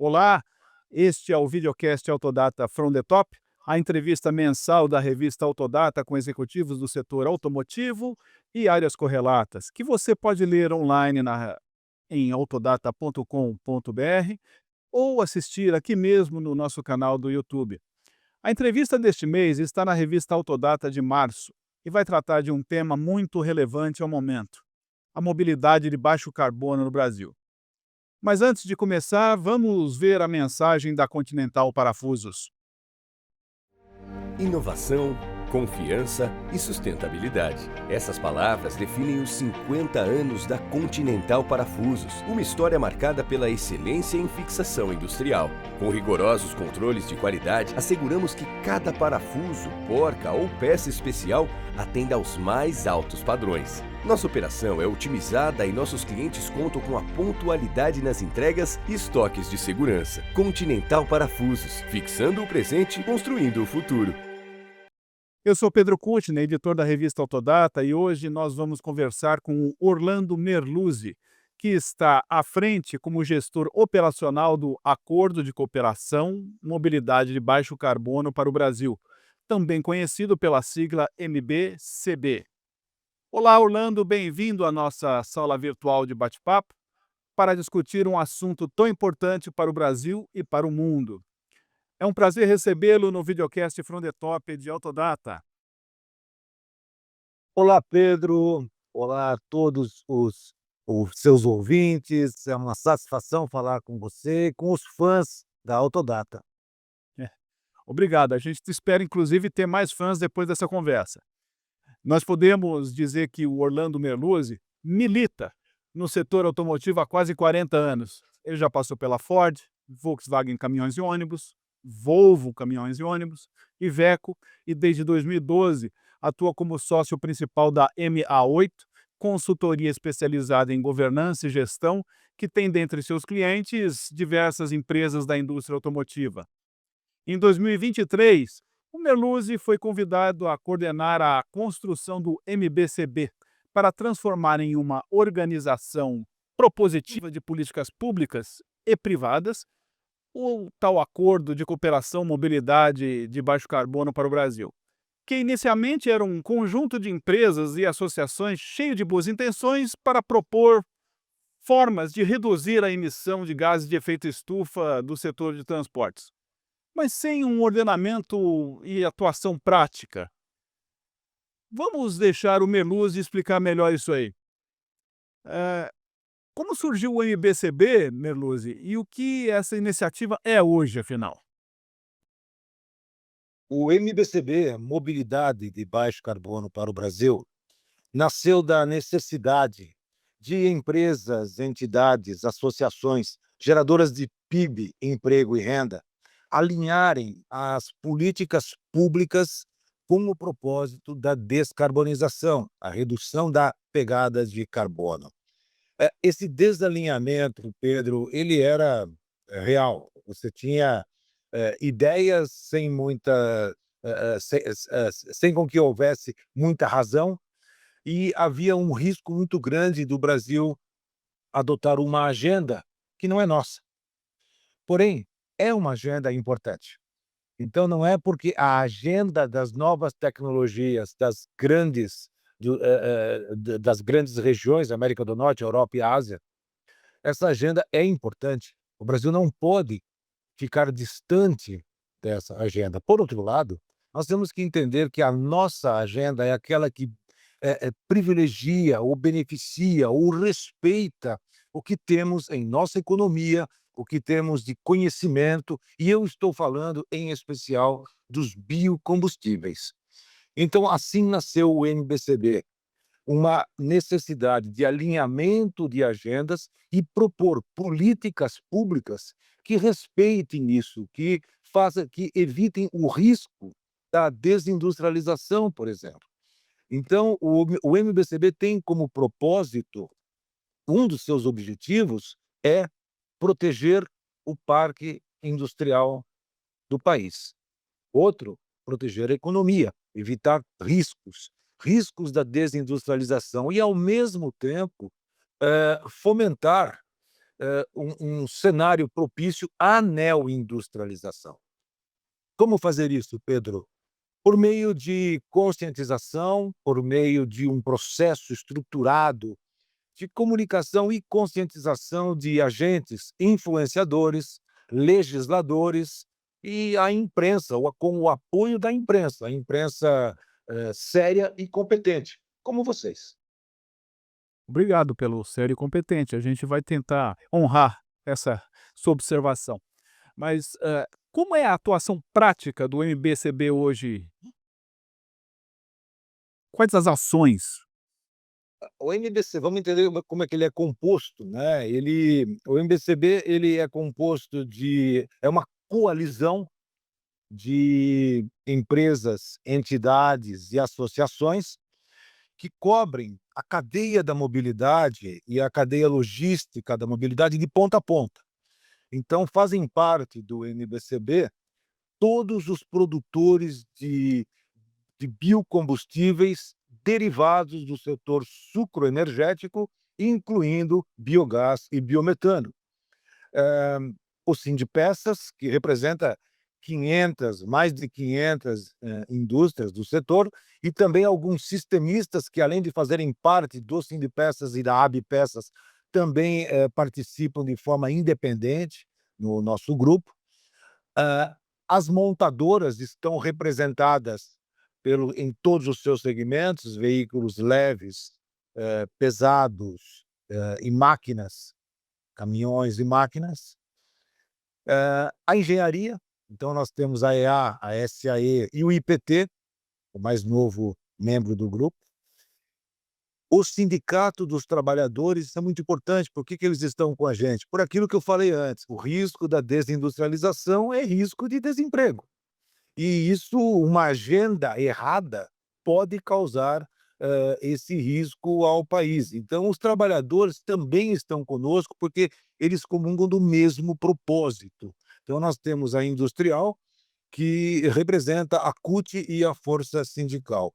Olá, este é o videocast Autodata From the Top, a entrevista mensal da revista Autodata com executivos do setor automotivo e áreas correlatas, que você pode ler online em autodata.com.br ou assistir aqui mesmo no nosso canal do YouTube. A entrevista deste mês está na revista Autodata de março e vai tratar de um tema muito relevante ao momento: a mobilidade de baixo carbono no Brasil. Mas antes de começar, vamos ver a mensagem da Continental Parafusos. Inovação, confiança e sustentabilidade. Essas palavras definem os 50 anos da Continental Parafusos, uma história marcada pela excelência em fixação industrial. Com rigorosos controles de qualidade, asseguramos que cada parafuso, porca ou peça especial atenda aos mais altos padrões. Nossa operação é otimizada e nossos clientes contam com a pontualidade nas entregas e estoques de segurança. Continental Parafusos, fixando o presente, construindo o futuro. Eu sou Pedro Kutner, editor da revista Autodata, e hoje nós vamos conversar com o Orlando Merluzzi, que está à frente como gestor operacional do Acordo de Cooperação Mobilidade de Baixo Carbono para o Brasil, também conhecido pela sigla MBCB. Olá, Orlando, bem-vindo à nossa sala virtual de bate-papo para discutir um assunto tão importante para o Brasil e para o mundo. É um prazer recebê-lo no videocast From the Top de Autodata. Olá, Pedro. Olá a todos os seus ouvintes. É uma satisfação falar com você e com os fãs da Autodata. Obrigado, a gente espera inclusive ter mais fãs depois dessa conversa. Nós podemos dizer que o Orlando Merluzzi milita no setor automotivo há quase 40 anos. Ele já passou pela Ford, Volkswagen Caminhões e Ônibus, Volvo Caminhões e Ônibus, Iveco, e desde 2012 atua como sócio principal da MA8, consultoria especializada em governança e gestão, que tem dentre seus clientes diversas empresas da indústria automotiva. Em 2023, o Merluzzi foi convidado a coordenar a construção do MBCB para transformar em uma organização propositiva de políticas públicas e privadas o tal Acordo de Cooperação Mobilidade de Baixo Carbono para o Brasil, que inicialmente era um conjunto de empresas e associações cheio de boas intenções para propor formas de reduzir a emissão de gases de efeito estufa do setor de transportes, mas sem um ordenamento e atuação prática. Vamos deixar o Merluzzi explicar melhor isso aí. Eh, Como surgiu o MBCB, Merluzzi, e o que essa iniciativa é hoje, afinal? O MBCB, Mobilidade de Baixo Carbono para o Brasil, nasceu da necessidade de empresas, entidades, associações geradoras de PIB, emprego e renda alinharem as políticas públicas com o propósito da descarbonização, a redução da pegada de carbono. Esse desalinhamento, Pedro, ele era real. Você tinha ideias sem muita, sem com que houvesse muita razão, e havia um risco muito grande do Brasil adotar uma agenda que não é nossa. Porém, é uma agenda importante. Então, não é porque a agenda das novas tecnologias das grandes regiões, América do Norte, Europa e Ásia, essa agenda é importante. O Brasil não pode ficar distante dessa agenda. Por outro lado, nós temos que entender que a nossa agenda é aquela que privilegia ou beneficia ou respeita o que temos em nossa economia, o que temos de conhecimento, e eu estou falando em especial dos biocombustíveis. Então, assim nasceu o NBCB, uma necessidade de alinhamento de agendas e propor políticas públicas que respeitem isso, que evitem o risco da desindustrialização, por exemplo. Então, o MBCB tem como propósito, um dos seus objetivos é proteger o parque industrial do país. Outro, proteger a economia, evitar riscos da desindustrialização e, ao mesmo tempo, fomentar um cenário propício à neoindustrialização. Como fazer isso, Pedro? Por meio de conscientização, por meio de um processo estruturado de comunicação e conscientização de agentes, influenciadores, legisladores e a imprensa, com o apoio da imprensa, a imprensa séria e competente, como vocês. Obrigado pelo sério e competente. A gente vai tentar honrar essa sua observação. Mas, como é a atuação prática do MBCB hoje? Quais as ações? O MBC, vamos entender como é que ele é composto, né? O MBCB ele é composto é uma coalizão de empresas, entidades e associações que cobrem a cadeia da mobilidade e a cadeia logística da mobilidade de ponta a ponta. Então, fazem parte do NBCB todos os produtores de biocombustíveis derivados do setor sucroenergético, incluindo biogás e biometano. Eh, o Sindipeças, que representa 500, mais de 500 indústrias do setor, e também alguns sistemistas que, além de fazerem parte do Sindipeças e da Abpeças, também participam de forma independente no nosso grupo. Ah, as montadoras estão representadas em todos os seus segmentos, veículos leves, pesados, e máquinas, caminhões e máquinas. A engenharia, então nós temos a EA, a SAE e o IPT, o mais novo membro do grupo. O Sindicato dos Trabalhadores, isso é muito importante. Por que eles estão com a gente? Por aquilo que eu falei antes, o risco da desindustrialização é risco de desemprego. E isso, uma agenda errada, pode causar esse risco ao país. Então, os trabalhadores também estão conosco, porque eles comungam do mesmo propósito. Então, nós temos a industrial, que representa a CUT e a força sindical.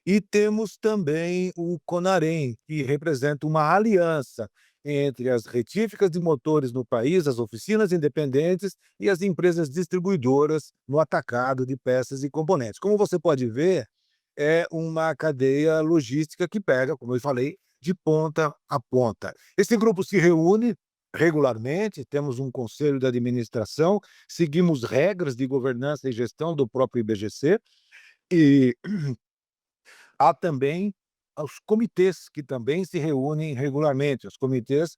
E temos também o CONAREM, que representa uma aliança entre as retíficas de motores no país, as oficinas independentes e as empresas distribuidoras no atacado de peças e componentes. Como você pode ver, é uma cadeia logística que pega, como eu falei, de ponta a ponta. Esse grupo se reúne regularmente, temos um conselho de administração, seguimos regras de governança e gestão do próprio IBGC, e há também os comitês, que também se reúnem regularmente. Os comitês,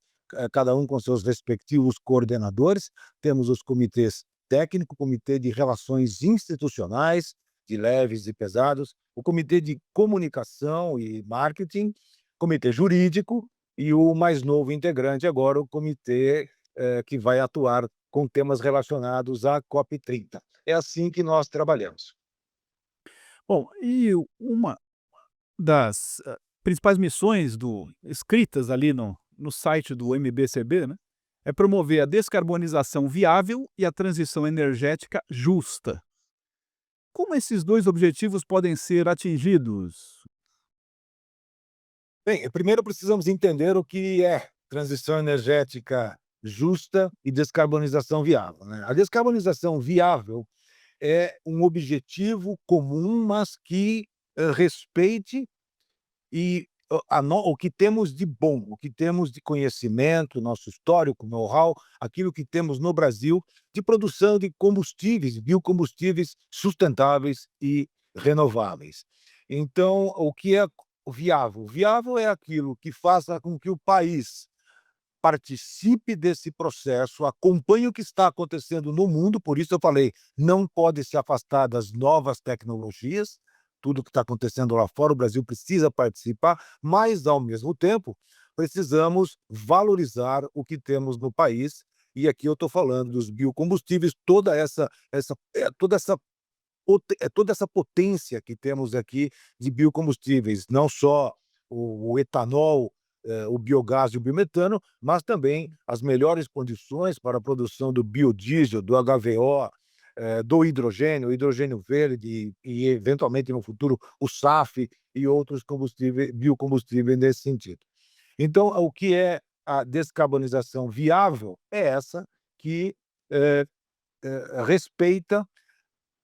cada um com seus respectivos coordenadores. Temos os comitês técnico, comitê de relações institucionais, de leves e pesados, o comitê de comunicação e marketing, comitê jurídico e o mais novo integrante agora, o comitê que vai atuar com temas relacionados à COP30. É assim que nós trabalhamos. Bom, e uma das, principais missões escritas ali no site do MBCB, né, é promover a descarbonização viável e a transição energética justa. Como esses 2 objetivos podem ser atingidos? Bem, primeiro precisamos entender o que é transição energética justa e descarbonização viável, né? A descarbonização viável é um objetivo comum, mas que respeite o que temos de bom, o que temos de conhecimento, nosso histórico, know-how, aquilo que temos no Brasil de produção de combustíveis, biocombustíveis sustentáveis e renováveis. Então, o que é viável? Viável é aquilo que faça com que o país participe desse processo, acompanhe o que está acontecendo no mundo, por isso eu falei, não pode se afastar das novas tecnologias, tudo que está acontecendo lá fora, o Brasil precisa participar, mas, ao mesmo tempo, precisamos valorizar o que temos no país, e aqui eu estou falando dos biocombustíveis, toda essa potência que temos aqui de biocombustíveis, não só o etanol, o biogás e o biometano, mas também as melhores condições para a produção do biodiesel, do HVO, do hidrogênio, o hidrogênio verde e, eventualmente, no futuro, o SAF e outros biocombustíveis nesse sentido. Então, o que é a descarbonização viável é essa que eh, respeita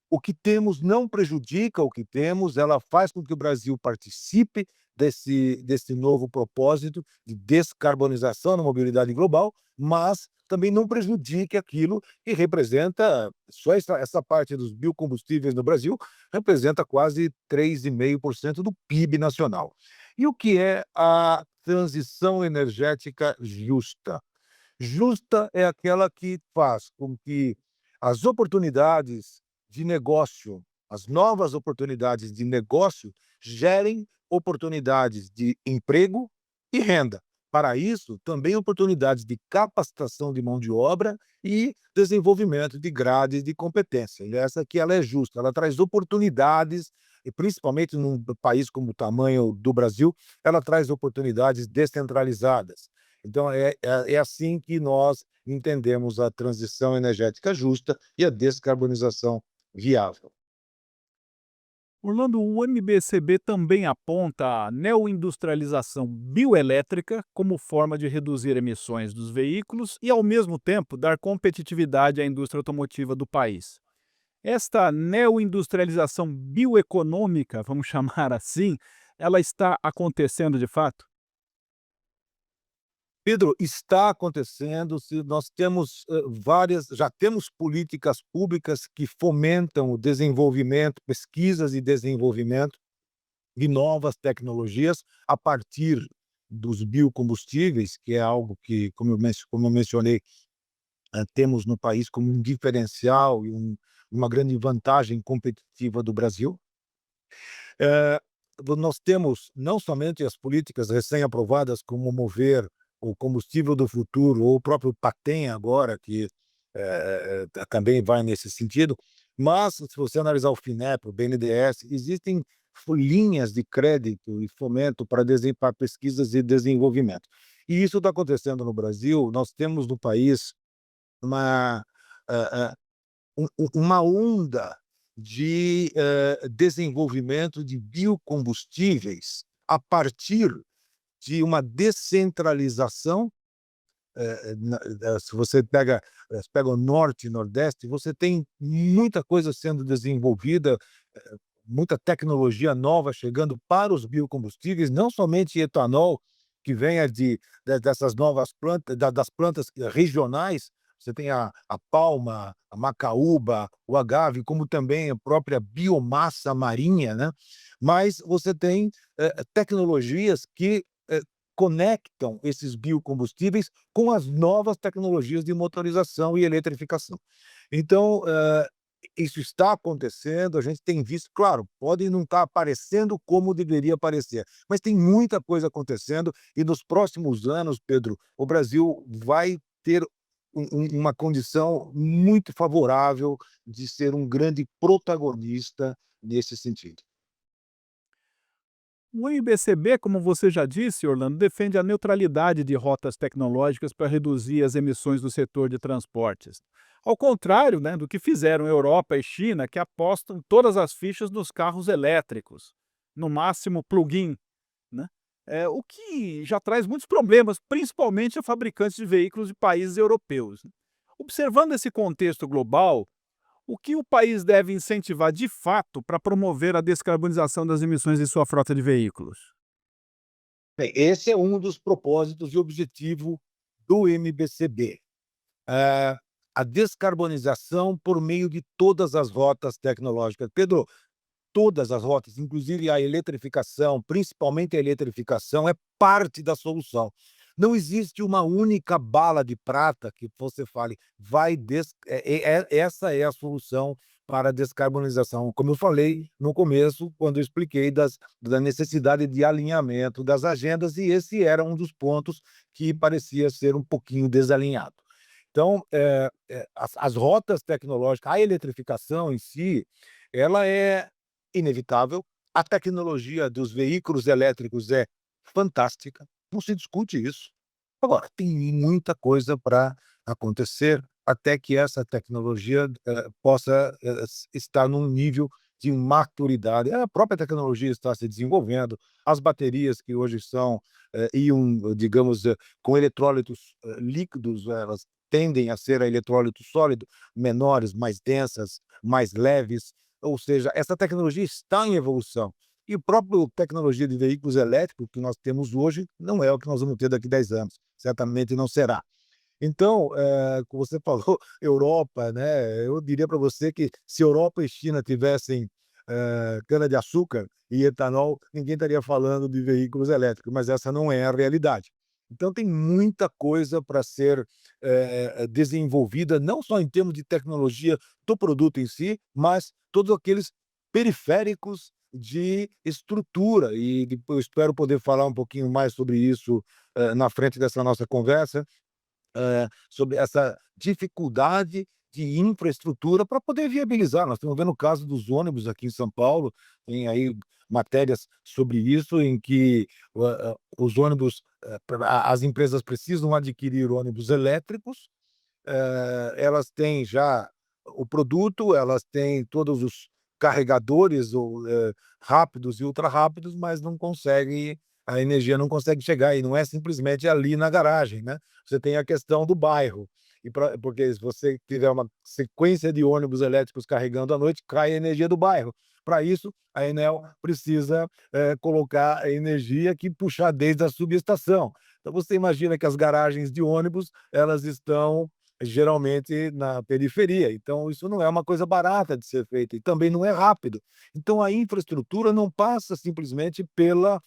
o que temos, não prejudica o que temos, ela faz com que o Brasil participe desse novo propósito de descarbonização na mobilidade global, mas também não prejudique aquilo que representa, só essa parte dos biocombustíveis no Brasil, representa quase 3,5% do PIB nacional. E o que é a transição energética justa? Justa é aquela que faz com que as oportunidades de negócio, as novas oportunidades de negócio, gerem oportunidades de emprego e renda. Para isso, também oportunidades de capacitação de mão de obra e desenvolvimento de grades de competência. E essa aqui ela é justa, ela traz oportunidades, e principalmente num país como o tamanho do Brasil, ela traz oportunidades descentralizadas. Então, é assim que nós entendemos a transição energética justa e a descarbonização viável. Orlando, o MBCB também aponta a neoindustrialização bioelétrica como forma de reduzir emissões dos veículos e, ao mesmo tempo, dar competitividade à indústria automotiva do país. Esta neoindustrialização bioeconômica, vamos chamar assim, ela está acontecendo de fato? Pedro, está acontecendo, se nós temos já temos políticas públicas que fomentam o desenvolvimento, pesquisas e desenvolvimento de novas tecnologias a partir dos biocombustíveis, que é algo que, como eu mencionei, temos no país como um diferencial e uma grande vantagem competitiva do Brasil. Eh, Nós temos não somente as políticas recém-aprovadas, como Mover, o combustível do futuro, ou o próprio Patem agora, que também vai nesse sentido, mas se você analisar o FINEP, o BNDES, existem linhas de crédito e fomento para pesquisas e desenvolvimento. E isso está acontecendo no Brasil. Nós temos no país uma, ah, uma onda de desenvolvimento de biocombustíveis a partir de uma descentralização. Se você pega o norte e nordeste, você tem muita coisa sendo desenvolvida, muita tecnologia nova chegando para os biocombustíveis, não somente etanol, que venha dessas novas plantas, das plantas regionais. Você tem a palma, a macaúba, o agave, como também a própria biomassa marinha, né? Mas você tem tecnologias que conectam esses biocombustíveis com as novas tecnologias de motorização e eletrificação. Então, isso está acontecendo, a gente tem visto, claro, pode não estar aparecendo como deveria aparecer, mas tem muita coisa acontecendo e nos próximos anos, Pedro, o Brasil vai ter uma condição muito favorável de ser um grande protagonista nesse sentido. O IBCB, como você já disse, Orlando, defende a neutralidade de rotas tecnológicas para reduzir as emissões do setor de transportes. Ao contrário, né, do que fizeram Europa e China, que apostam todas as fichas nos carros elétricos, no máximo plug-in, né? O que já traz muitos problemas, principalmente a fabricantes de veículos de países europeus. Observando esse contexto global, o que o país deve incentivar de fato para promover a descarbonização das emissões de sua frota de veículos? Bem, esse é um dos propósitos e objetivo do MBCB. eh, a descarbonização por meio de todas as rotas tecnológicas. Pedro, todas as rotas, inclusive a eletrificação, principalmente a eletrificação, é parte da solução. Não existe uma única bala de prata que você fale, essa é a solução para a descarbonização. Como eu falei no começo, quando eu expliquei da necessidade de alinhamento das agendas, e esse era um dos pontos que parecia ser um pouquinho desalinhado. Então, as rotas tecnológicas, a eletrificação em si, ela é inevitável. A tecnologia dos veículos elétricos é fantástica, não se discute isso. Agora, tem muita coisa para acontecer até que essa tecnologia possa estar num nível de maturidade. A própria tecnologia está se desenvolvendo, as baterias que hoje são, íon, digamos, com eletrólitos, líquidos, elas tendem a ser a eletrólito sólido, menores, mais densas, mais leves, ou seja, essa tecnologia está em evolução. E a própria tecnologia de veículos elétricos que nós temos hoje não é o que nós vamos ter daqui a 10 anos, certamente não será. Então, como você falou, Europa, né, eu diria para você que se Europa e China tivessem, cana-de-açúcar e etanol, ninguém estaria falando de veículos elétricos, mas essa não é a realidade. Então tem muita coisa para ser, desenvolvida, não só em termos de tecnologia do produto em si, mas todos aqueles periféricos de estrutura, e depois eu espero poder falar um pouquinho mais sobre isso, na frente dessa nossa conversa, sobre essa dificuldade de infraestrutura para poder viabilizar. Nós estamos vendo o caso dos ônibus aqui em São Paulo, tem aí matérias sobre isso, em que os ônibus, as empresas precisam adquirir ônibus elétricos, elas têm já o produto, elas têm todos os carregadores ou, rápidos e ultra rápidos, mas não conseguem, a energia não consegue chegar, e não é simplesmente ali na garagem, né. Você tem a questão do bairro, porque se você tiver uma sequência de ônibus elétricos carregando à noite, cai a energia do bairro. Para isso, a Enel precisa, colocar a energia que puxar desde a subestação. Então você imagina que as garagens de ônibus, elas estão geralmente na periferia, então isso não é uma coisa barata de ser feita e também não é rápido. Então a infraestrutura não passa simplesmente pela,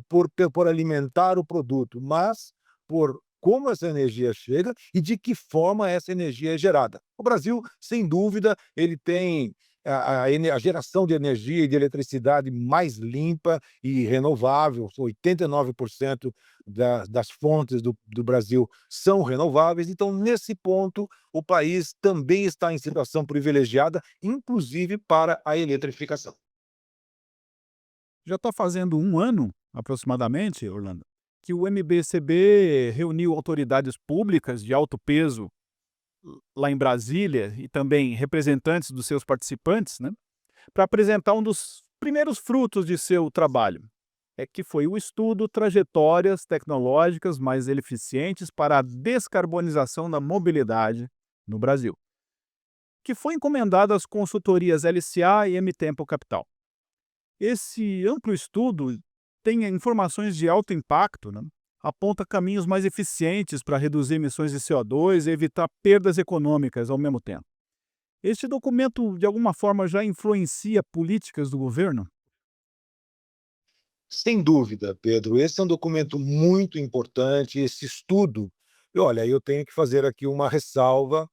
por alimentar o produto, mas por como essa energia chega e de que forma essa energia é gerada. O Brasil, sem dúvida, ele tem a geração de energia e de eletricidade mais limpa e renovável. 89% das fontes do Brasil são renováveis. Então, nesse ponto, o país também está em situação privilegiada, inclusive para a eletrificação. Já está fazendo um ano, aproximadamente, Orlando, que o MBCB reuniu autoridades públicas de alto peso lá em Brasília e também representantes dos seus participantes, né, para apresentar um dos primeiros frutos de seu trabalho, que foi o estudo Trajetórias Tecnológicas Mais Eficientes para a Descarbonização da Mobilidade no Brasil, que foi encomendado às consultorias LCA e M-Tempo Capital. Esse amplo estudo tem informações de alto impacto, né? Aponta caminhos mais eficientes para reduzir emissões de CO2 e evitar perdas econômicas ao mesmo tempo. Este documento, de alguma forma, já influencia políticas do governo? Sem dúvida, Pedro, esse é um documento muito importante, esse estudo. E olha, eu tenho que fazer aqui uma ressalva,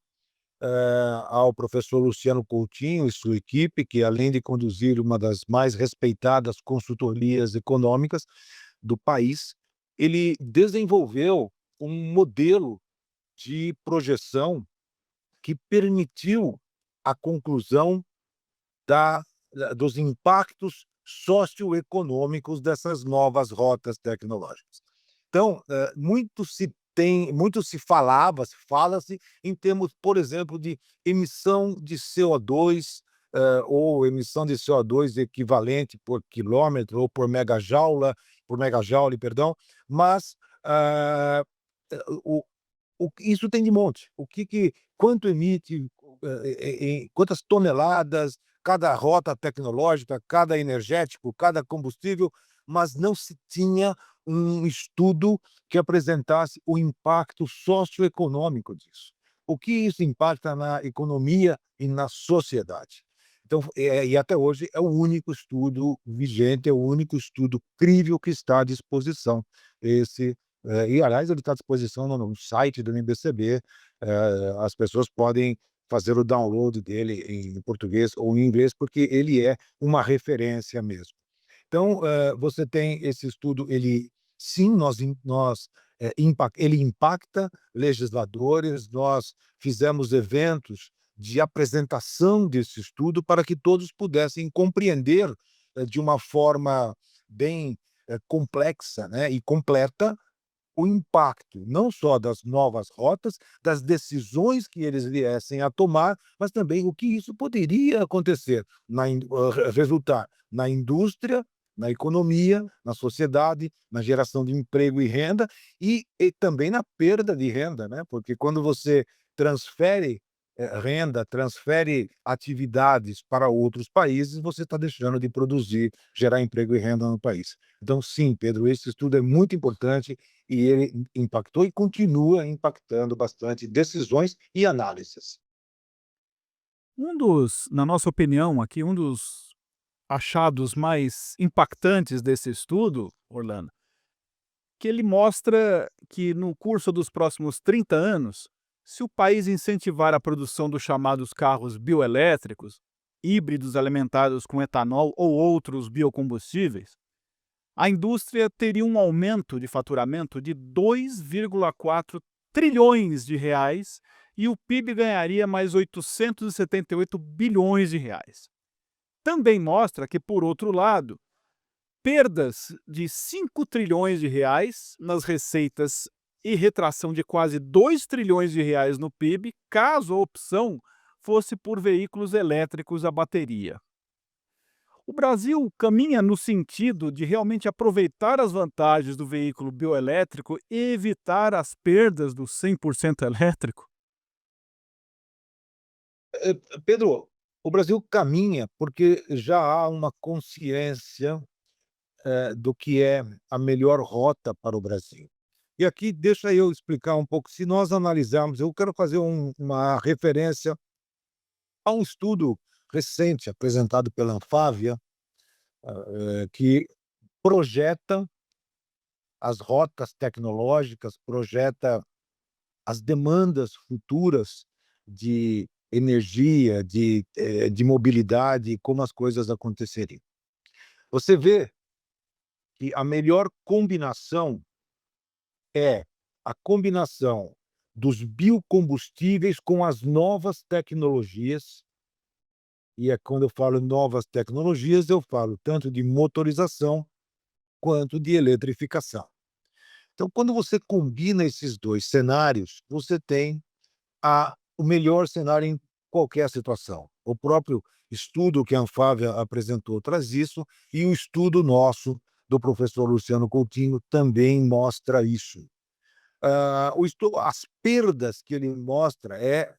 ao professor Luciano Coutinho e sua equipe, que além de conduzir uma das mais respeitadas consultorias econômicas do país, ele desenvolveu um modelo de projeção que permitiu a conclusão dos impactos socioeconômicos dessas novas rotas tecnológicas. Então, fala-se em termos, por exemplo, de emissão de CO2, ou emissão de CO2 equivalente por quilômetro ou por megajoule, perdão, mas, o isso tem de monte. Quanto emite, quantas toneladas, cada rota tecnológica, cada energético, cada combustível, mas não se tinha um estudo que apresentasse o impacto socioeconômico disso. O que isso impacta na economia e na sociedade. Então, e até hoje é o único estudo vigente, é o único estudo crível que está à disposição. Esse, e aliás, ele está à disposição no site do MBCB, as pessoas podem fazer o download dele em português ou em inglês, porque ele é uma referência mesmo. Então, você tem esse estudo, ele sim, ele impacta legisladores, nós fizemos eventos de apresentação desse estudo para que todos pudessem compreender, de uma forma bem, complexa, né, e completa, o impacto não só das novas rotas, das decisões que eles viessem a tomar, mas também o que isso poderia acontecer, resultar na indústria, na economia, na sociedade, na geração de emprego e renda e também na perda de renda, né? Porque quando você transfere renda, transfere atividades para outros países, você está deixando de produzir, gerar emprego e renda no país. Então, sim, Pedro, esse estudo é muito importante e ele impactou e continua impactando bastante decisões e análises. Na nossa opinião aqui, um dos achados mais impactantes desse estudo, Orlando, que ele mostra que no curso dos próximos 30 anos, se o país incentivar a produção dos chamados carros bioelétricos, híbridos alimentados com etanol ou outros biocombustíveis, a indústria teria um aumento de faturamento de 2,4 trilhões de reais e o PIB ganharia mais 878 bilhões de reais. Também mostra que, por outro lado, perdas de 5 trilhões de reais nas receitas e retração de quase 2 trilhões de reais no PIB, caso a opção fosse por veículos elétricos a bateria. O Brasil caminha no sentido de realmente aproveitar as vantagens do veículo bioelétrico e evitar as perdas do 100% elétrico? Pedro, o Brasil caminha porque já há uma consciência do que é a melhor rota para o Brasil. E aqui deixa eu explicar um pouco, se nós analisarmos, eu quero fazer uma referência a um estudo recente apresentado pela Anfávia, que projeta as rotas tecnológicas, projeta as demandas futuras de energia, de mobilidade, como as coisas aconteceriam. Você vê que a melhor combinação é a combinação dos biocombustíveis com as novas tecnologias, e quando eu falo novas tecnologias, eu falo tanto de motorização quanto de eletrificação. Então, quando você combina esses 2 cenários, você tem o melhor cenário em qualquer situação. O próprio estudo que a Anfávia apresentou traz isso, e o estudo nosso, do professor Luciano Coutinho, também mostra isso. As perdas que ele mostra é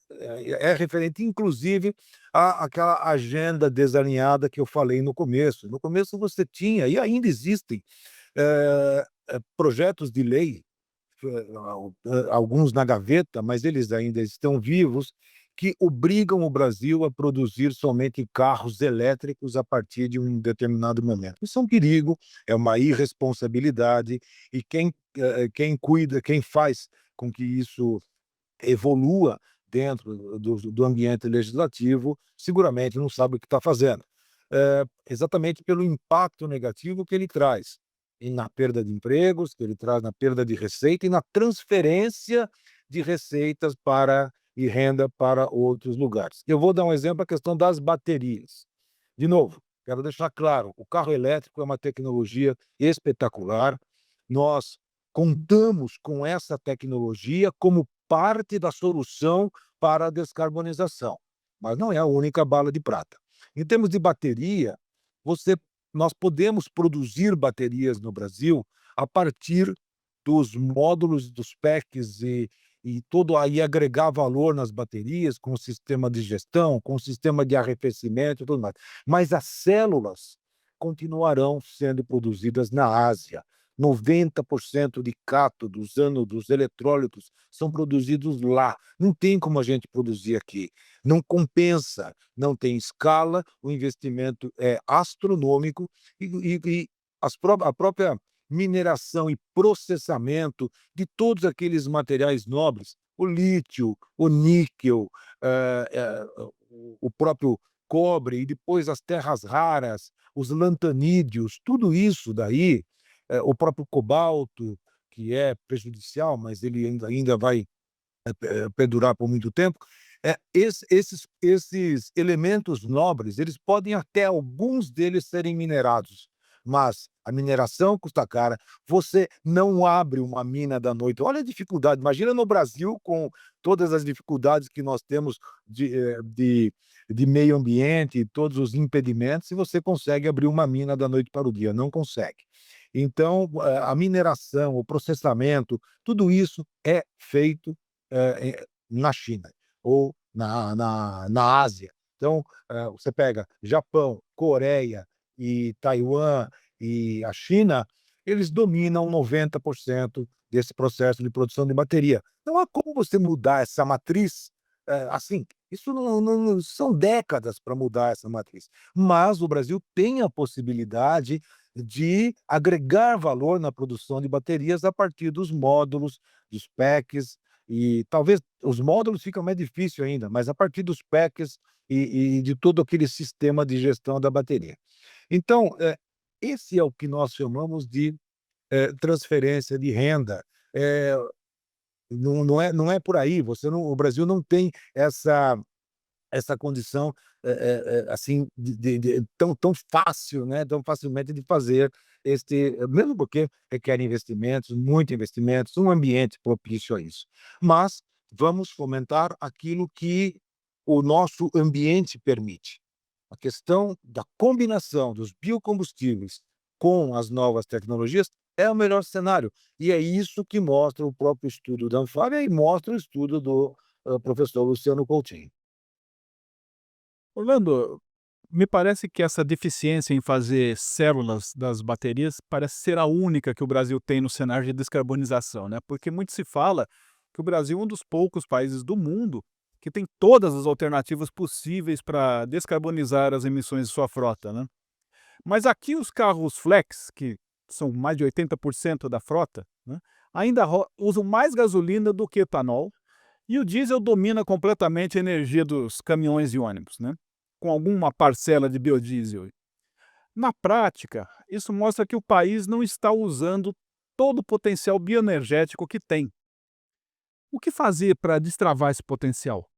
referente, inclusive, àquela agenda desalinhada que eu falei no começo. No começo você tinha, e ainda existem, projetos de lei, alguns na gaveta, mas eles ainda estão vivos, que obrigam o Brasil a produzir somente carros elétricos a partir de um determinado momento. Isso é um perigo, é uma irresponsabilidade, e quem cuida, quem faz com que isso evolua dentro do ambiente legislativo, seguramente não sabe o que está fazendo. Exatamente pelo impacto negativo que ele traz, e na perda de empregos, que ele traz na perda de receita e na transferência de receitas e renda para outros lugares. Eu vou dar um exemplo, a questão das baterias. De novo, quero deixar claro, o carro elétrico é uma tecnologia espetacular. Nós contamos com essa tecnologia como parte da solução para a descarbonização, mas não é a única bala de prata. Em termos de bateria, você nós podemos produzir baterias no Brasil a partir dos módulos, dos packs e agregar valor nas baterias com o sistema de gestão, com o sistema de arrefecimento e tudo mais. Mas as células continuarão sendo produzidas na Ásia. 90% de cátodos, ânodos, eletrólitos são produzidos lá. Não tem como a gente produzir aqui. Não compensa, não tem escala, o investimento é astronômico e a própria mineração e processamento de todos aqueles materiais nobres, o lítio, o níquel, o próprio cobre, e depois as terras raras, os lantanídeos, tudo isso daí, o próprio cobalto, que é prejudicial, mas ele ainda vai perdurar por muito tempo. Esses elementos nobres, eles podem até alguns deles serem minerados, mas a mineração custa cara, você não abre uma mina da noite. Olha a dificuldade, imagina no Brasil com todas as dificuldades que nós temos de meio ambiente, todos os impedimentos, se você consegue abrir uma mina da noite para o dia, não consegue. Então, a mineração, o processamento, tudo isso é feito, na China ou na Ásia. Então, você pega Japão, Coreia e Taiwan e a China, eles dominam 90% desse processo de produção de bateria. Não há como você mudar essa matriz, assim, isso não são décadas para mudar essa matriz. Mas o Brasil tem a possibilidade de agregar valor na produção de baterias a partir dos módulos, dos packs, e talvez os módulos ficam mais difícil ainda, mas a partir dos packs e de todo aquele sistema de gestão da bateria. Então, esse é o que nós chamamos de, transferência de renda. Eh, não é por aí, você não o Brasil não tem essa condição, assim, de tão fácil, né, tão facilmente de fazer mesmo porque requer investimentos, muito investimentos, um ambiente propício a isso. Mas vamos fomentar aquilo que o nosso ambiente permite. A questão da combinação dos biocombustíveis com as novas tecnologias é o melhor cenário, e é isso que mostra o próprio estudo da Anfávia e mostra o estudo do, professor Luciano Coutinho. Orlando, me parece que essa deficiência em fazer células das baterias parece ser a única que o Brasil tem no cenário de descarbonização, né? Porque muito se fala que o Brasil é um dos poucos países do mundo que tem todas as alternativas possíveis para descarbonizar as emissões de sua frota, né? Mas aqui os carros flex, que são mais de 80% da frota, né, ainda usam mais gasolina do que etanol, e o diesel domina completamente a energia dos caminhões e ônibus, né, com alguma parcela de biodiesel. Na prática, isso mostra que o país não está usando todo o potencial bioenergético que tem. O que fazer para destravar esse potencial?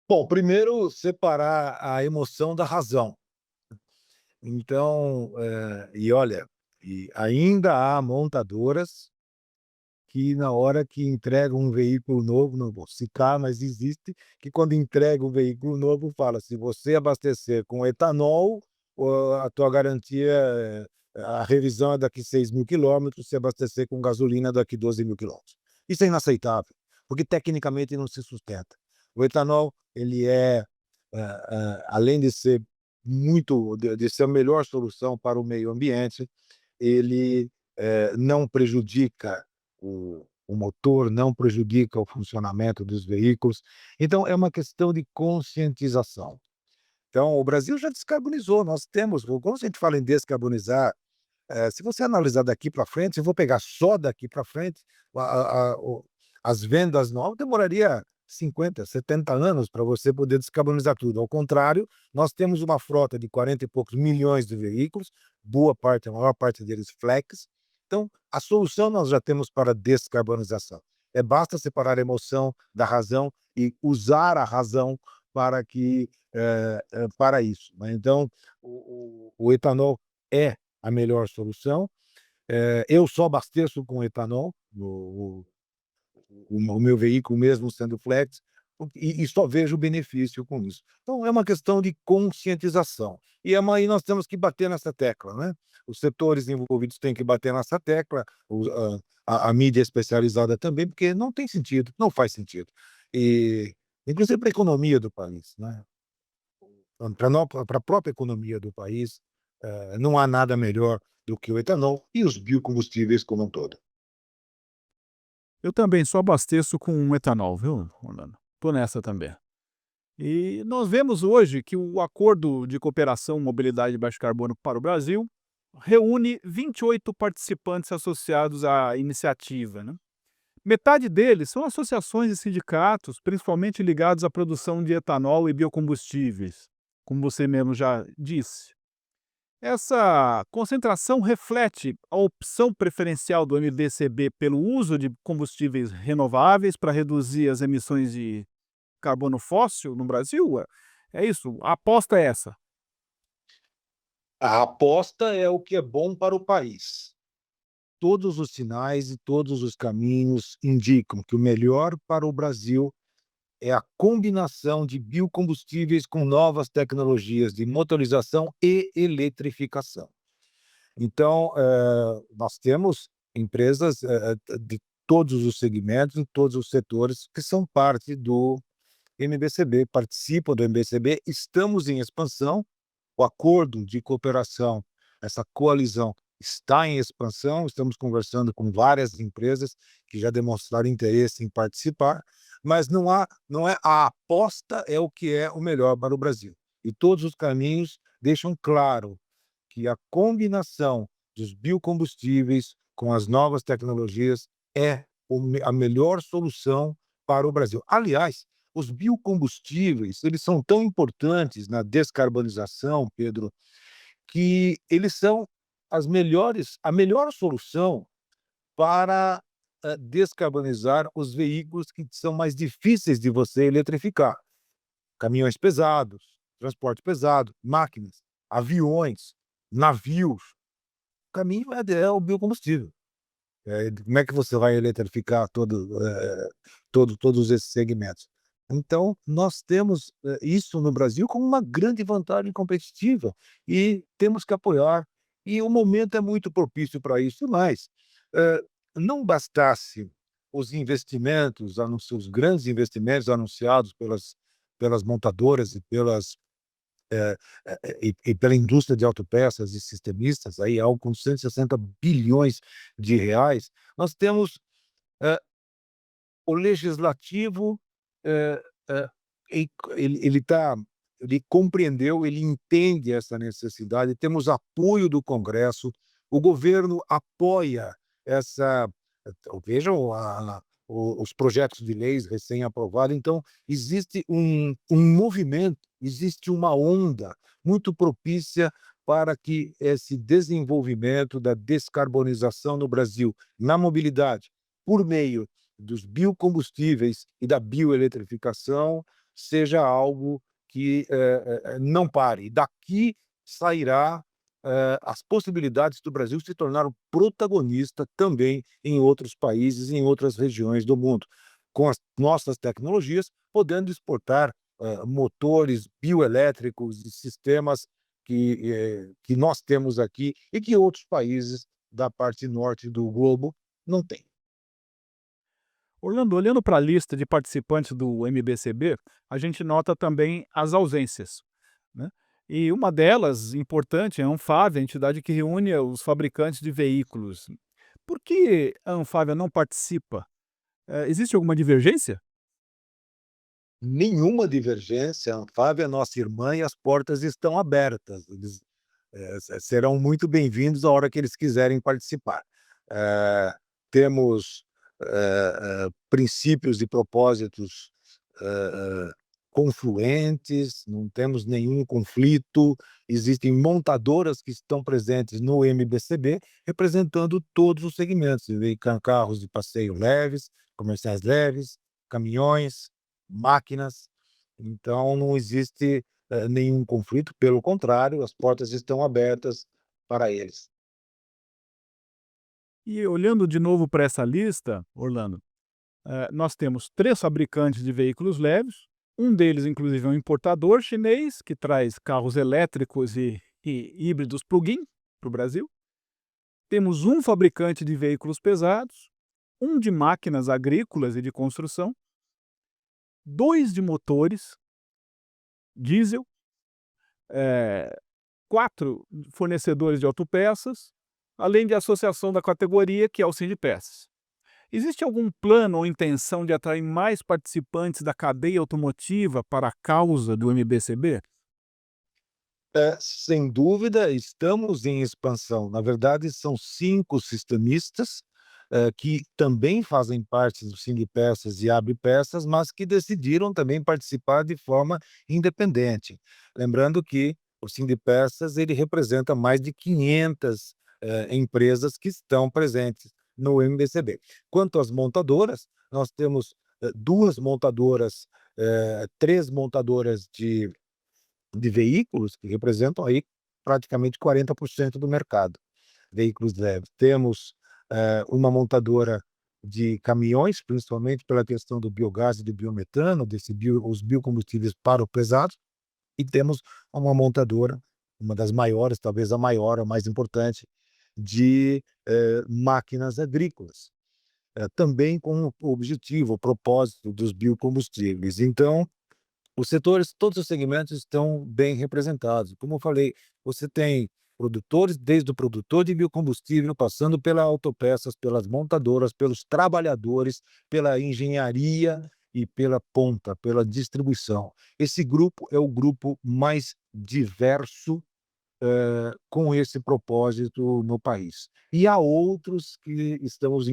Bom, primeiro separar a emoção da razão. Então, e olha, e ainda há montadoras que na hora que entregam um veículo novo, não vou citar, mas existe, que quando entrega um veículo novo fala: "Se você abastecer com etanol, a tua garantia a revisão é daqui 6.000 quilômetros, se abastecer com gasolina daqui 12.000 quilômetros". Isso é inaceitável, porque tecnicamente não se sustenta. O etanol, ele além de ser de ser a melhor solução para o meio ambiente, ele, não prejudica o motor, não prejudica o funcionamento dos veículos. Então é uma questão de conscientização. Então o Brasil já descarbonizou, nós temos quando a gente fala em descarbonizar, se você analisar daqui para frente, se eu vou pegar só daqui para frente, as vendas novas demoraria 50, 70 anos para você poder descarbonizar tudo. Ao contrário, nós temos uma frota de 40 e poucos milhões de veículos, boa parte, a maior parte deles flex. Então, a solução nós já temos para a descarbonização. Basta separar a emoção da razão e usar a razão para para isso, né. Então, o etanol é a melhor solução. Eu só abasteço com etanol o meu veículo mesmo sendo flex, e só vejo benefício com isso. Então é uma questão de conscientização, e aí nós temos que bater nessa tecla, né. Os setores envolvidos têm que bater nessa tecla, a mídia especializada também, porque não tem sentido, não faz sentido. E inclusive para a economia do país, né, para a própria economia do país, não há nada melhor do que o etanol e os biocombustíveis como um todo. Eu também só abasteço com etanol, viu, Orlando? Tô nessa também. E nós vemos hoje que o Acordo de Cooperação, Mobilidade e Baixo Carbono para o Brasil reúne 28 participantes associados à iniciativa, né? Metade deles são associações e sindicatos, principalmente ligados à produção de etanol e biocombustíveis, como você mesmo já disse. Essa concentração reflete a opção preferencial do MDCB pelo uso de combustíveis renováveis para reduzir as emissões de carbono fóssil no Brasil? É isso? A aposta é essa. A aposta é o que é bom para o país. Todos os sinais e todos os caminhos indicam que o melhor para o Brasil é a combinação de biocombustíveis com novas tecnologias de motorização e eletrificação. Então, nós temos empresas de todos os segmentos, em todos os setores, que são parte do MBCB, participam do MBCB, estamos em expansão, o acordo de cooperação, essa coalizão está em expansão, estamos conversando com várias empresas que já demonstraram interesse em participar, mas não é a aposta é o que é o melhor para o Brasil. E todos os caminhos deixam claro que a combinação dos biocombustíveis com as novas tecnologias é a melhor solução para o Brasil. Aliás, os biocombustíveis, eles são tão importantes na descarbonização, Pedro, que eles são a melhor solução para descarbonizar os veículos que são mais difíceis de você eletrificar. Caminhões pesados, transporte pesado, máquinas, aviões, navios. O caminho é o biocombustível. Como é que você vai eletrificar todos esses segmentos? Então, nós temos isso no Brasil como uma grande vantagem competitiva e temos que apoiar. E o momento é muito propício para isso, mas não bastasse os investimentos, os grandes investimentos anunciados pelas montadoras e pela indústria de autopeças e sistemistas, aí algo com 160 bilhões de reais, nós temos o legislativo, eh eh, ele compreendeu, ele entende essa necessidade, temos apoio do Congresso, o governo apoia essa vejam os projetos de leis recém-aprovados, então existe um movimento, existe uma onda muito propícia para que esse desenvolvimento da descarbonização no Brasil, na mobilidade, por meio dos biocombustíveis e da bioeletrificação, seja algo que não pare. Daqui sairá as possibilidades do Brasil se tornar um protagonista também em outros países, em outras regiões do mundo, com as nossas tecnologias, podendo exportar motores bioelétricos e sistemas que nós temos aqui e que outros países da parte norte do globo não têm. Orlando, olhando para a lista de participantes do MBCB, a gente nota também as ausências, né? E uma delas, importante, é a Anfávia, a entidade que reúne os fabricantes de veículos. Por que a Anfávia não participa? Existe alguma divergência? Nenhuma divergência, a Anfávia é nossa irmã e as portas estão abertas. Eles serão muito bem-vindos a hora que eles quiserem participar. Temos princípios e propósitos confluentes, não temos nenhum conflito. Existem montadoras que estão presentes no MBCB, representando todos os segmentos, carros de passeio leves, comerciais leves, caminhões, máquinas. Então, não existe nenhum conflito, pelo contrário, as portas estão abertas para eles. E olhando de novo para essa lista, Orlando, nós temos 3 fabricantes de veículos leves, um deles inclusive é um importador chinês que traz carros elétricos e híbridos plug-in para o Brasil. Temos um fabricante de veículos pesados, um de máquinas agrícolas e de construção, 2 de motores diesel, 4 fornecedores de autopeças, além de associação da categoria, que é o Sindipeças. Existe algum plano ou intenção de atrair mais participantes da cadeia automotiva para a causa do MBCB? Sem dúvida, estamos em expansão. Na verdade, são 5 sistemistas, que também fazem parte do Sindipeças e Abripeças, mas que decidiram também participar de forma independente. Lembrando que o Sindipeças, ele representa mais de 500 empresas que estão presentes no MBCB. Quanto às montadoras, nós temos 2 montadoras, 3 montadoras de veículos que representam aí praticamente 40% do mercado. Veículos leves. Temos uma montadora de caminhões, principalmente pela questão do biogás e do biometano, os biocombustíveis para o pesado, e temos uma montadora, uma das maiores, talvez a maior, a mais importante, de máquinas agrícolas, também com o objetivo, o propósito dos biocombustíveis. Então, todos os segmentos estão bem representados. Como eu falei, você tem produtores, desde o produtor de biocombustível, passando pelas autopeças, pelas montadoras, pelos trabalhadores, pela engenharia e pela ponta, pela distribuição. Esse grupo é o grupo mais diverso com esse propósito no país. E há outros que estamos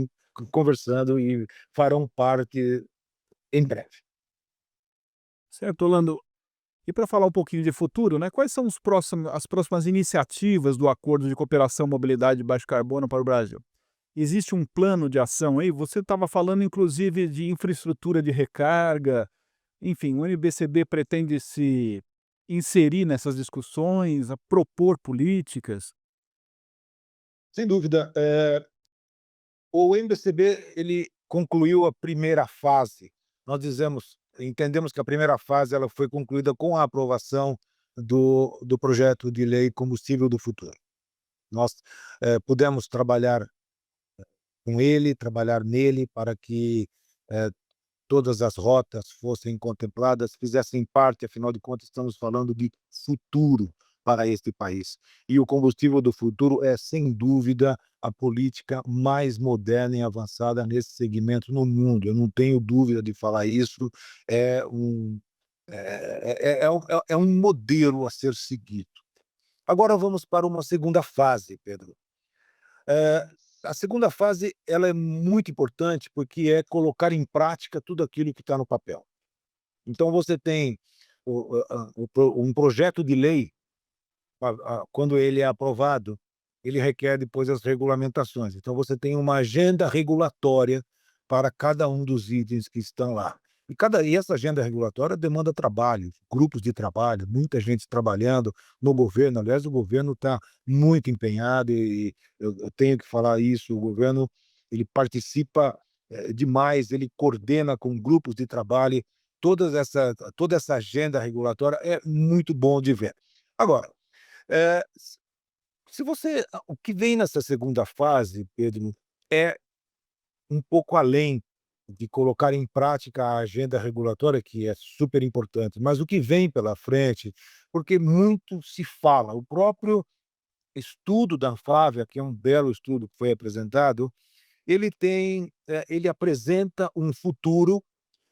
conversando e farão parte em breve. Certo, Orlando. E para falar um pouquinho de futuro, né, quais são as próximas iniciativas do Acordo de Cooperação, Mobilidade e Baixo Carbono para o Brasil? Existe um plano de ação aí? Você estava falando inclusive de infraestrutura de recarga, enfim, o NBCB pretende se inserir nessas discussões, a propor políticas? Sem dúvida, o MBCB ele concluiu a primeira fase. Nós entendemos que a primeira fase ela foi concluída com a aprovação do projeto de lei Combustível do Futuro. Nós pudemos trabalhar trabalhar nele para que todas as rotas fossem contempladas, fizessem parte, afinal de contas, estamos falando de futuro para este país. E o combustível do futuro é, sem dúvida, a política mais moderna e avançada nesse segmento no mundo. Eu não tenho dúvida de falar isso. É um modelo a ser seguido. Agora vamos para uma segunda fase, Pedro. A segunda fase ela é muito importante porque é colocar em prática tudo aquilo que está no papel. Então você tem um projeto de lei, quando ele é aprovado, ele requer depois as regulamentações. Então você tem uma agenda regulatória para cada um dos itens que estão lá. E essa agenda regulatória demanda trabalho, grupos de trabalho, muita gente trabalhando no governo. Aliás, o governo está muito empenhado e eu tenho que falar isso. O governo ele participa demais, ele coordena com grupos de trabalho toda essa agenda regulatória é muito bom de ver. Agora, eh, o que vem nessa segunda fase, Pedro, é um pouco além de colocar em prática a agenda regulatória, que é super importante, mas o que vem pela frente, porque muito se fala, o próprio estudo da Anfávia, que é um belo estudo que foi apresentado, ele apresenta um futuro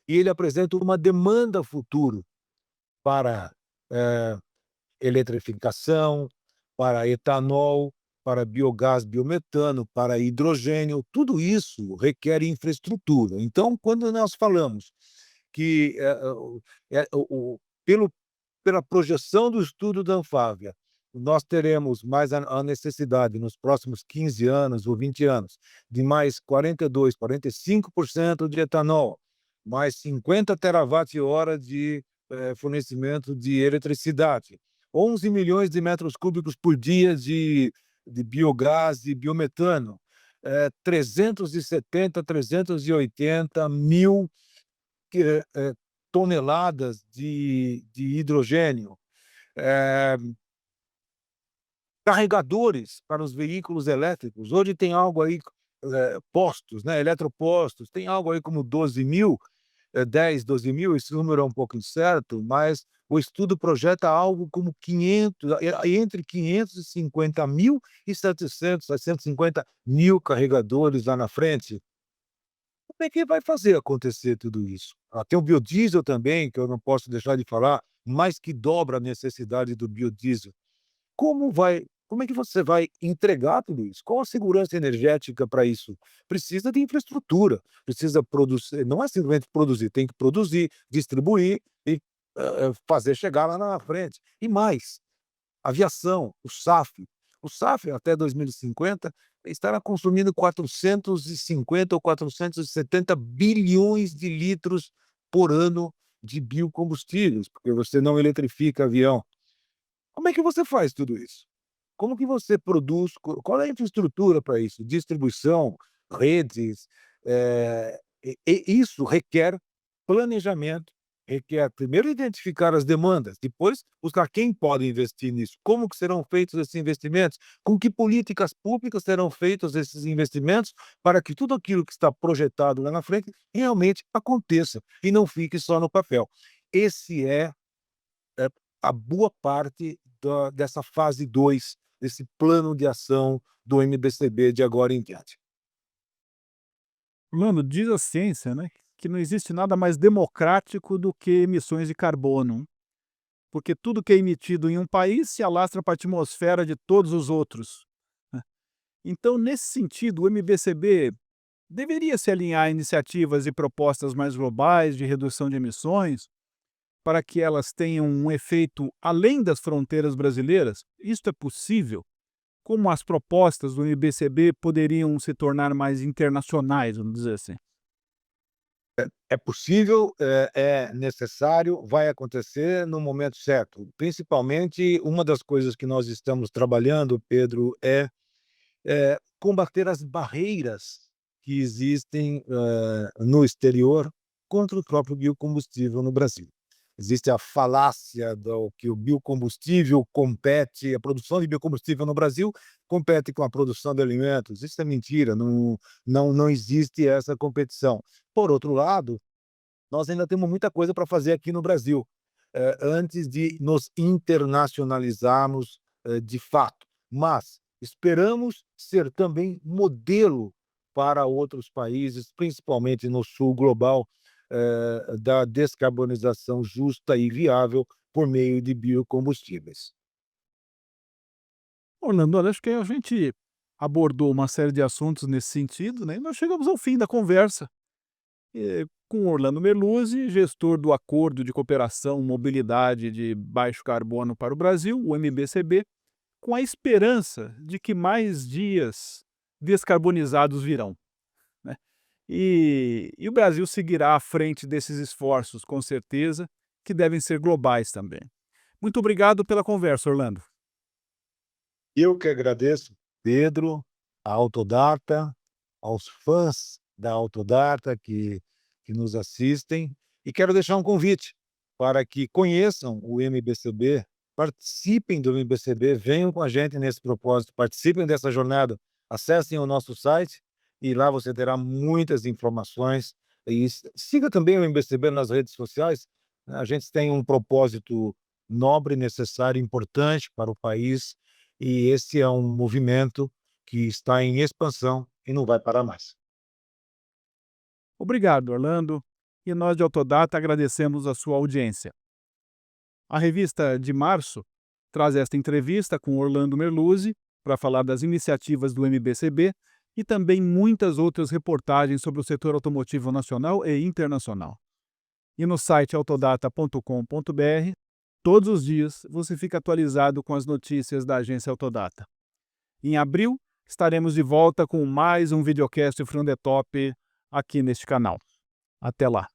e ele apresenta uma demanda futuro para eletrificação, para etanol, para biogás, biometano, para hidrogênio, tudo isso requer infraestrutura. Então, quando nós falamos que pela projeção do estudo da Anfávia, nós teremos mais a necessidade nos próximos 15 anos ou 20 anos de mais 42, 45% de etanol, mais 50 terawatt-hora de fornecimento de eletricidade, 11 milhões de metros cúbicos por dia de biogás e biometano, 370, 380 mil toneladas de hidrogênio, carregadores para os veículos elétricos. Hoje tem algo aí, postos, né, eletropostos, tem algo aí como 12.000, 10, 12 mil, esse número é um pouco incerto, mas o estudo projeta algo como 500, entre 550 mil e 700, 750 mil carregadores lá na frente. Como é que vai fazer acontecer tudo isso? Tem o biodiesel também, que eu não posso deixar de falar, mais que dobra a necessidade do biodiesel. Como é que você vai entregar tudo isso? Qual a segurança energética para isso? Precisa de infraestrutura, precisa produzir, não é simplesmente produzir, tem que produzir, distribuir e fazer chegar lá na frente. E mais, aviação, o SAF. O SAF, até 2050, estará consumindo 450 ou 470 bilhões de litros por ano de biocombustíveis, porque você não eletrifica avião. Como é que você faz tudo isso? como que você produz, qual é a infraestrutura para isso? Distribuição, redes, e isso requer planejamento, requer primeiro identificar as demandas, depois buscar quem pode investir nisso, como que serão feitos esses investimentos, com que políticas públicas serão feitos esses investimentos para que tudo aquilo que está projetado lá na frente realmente aconteça e não fique só no papel. Esse é a boa parte dessa fase 2 desse plano de ação do MBCB de agora em diante. Orlando, diz a ciência, né, que não existe nada mais democrático do que emissões de carbono, porque tudo que é emitido em um país se alastra para a atmosfera de todos os outros, né. Então, nesse sentido, o MBCB deveria se alinhar a iniciativas e propostas mais globais de redução de emissões, para que elas tenham um efeito além das fronteiras brasileiras. Isto é possível? Como as propostas do MBCB poderiam se tornar mais internacionais, vamos dizer assim? É possível, é necessário, vai acontecer no momento certo. Principalmente, uma das coisas que nós estamos trabalhando, Pedro, combater as barreiras que existem, no exterior contra o próprio biocombustível no Brasil. Existe a falácia do que o biocombustível compete, a produção de biocombustível no Brasil compete com a produção de alimentos. Isso é mentira, não existe essa competição. Por outro lado, nós ainda temos muita coisa para fazer aqui no Brasil, antes de nos internacionalizarmos, de fato. Mas esperamos ser também modelo para outros países, principalmente no sul global, da descarbonização justa e viável por meio de biocombustíveis. Orlando, olha, acho que a gente abordou uma série de assuntos nesse sentido, né, e nós chegamos ao fim da conversa. Com Orlando Merluzzi, gestor do Acordo de Cooperação Mobilidade de Baixo Carbono para o Brasil, o MBCB, com a esperança de que mais dias descarbonizados virão, né? E o Brasil seguirá à frente desses esforços, com certeza, que devem ser globais também. Muito obrigado pela conversa, Orlando. Eu que agradeço, Pedro, a Autodata, aos fãs da Autodata que nos assistem, e quero deixar um convite para que conheçam o MBCB, participem do MBCB, venham com a gente nesse propósito, participem dessa jornada, acessem o nosso site e lá você terá muitas informações. E siga também o MBCB nas redes sociais, né. A gente tem um propósito nobre, necessário, importante para o país, e esse é um movimento que está em expansão e não vai parar mais. Obrigado, Orlando. E nós de Autodata agradecemos a sua audiência. A revista de março traz esta entrevista com Orlando Merluzzi para falar das iniciativas do MBCB e também muitas outras reportagens sobre o setor automotivo nacional e internacional. E no site autodata.com.br, todos os dias você fica atualizado com as notícias da agência Autodata. Em abril, estaremos de volta com mais um videocast From the Top aqui neste canal. Até lá!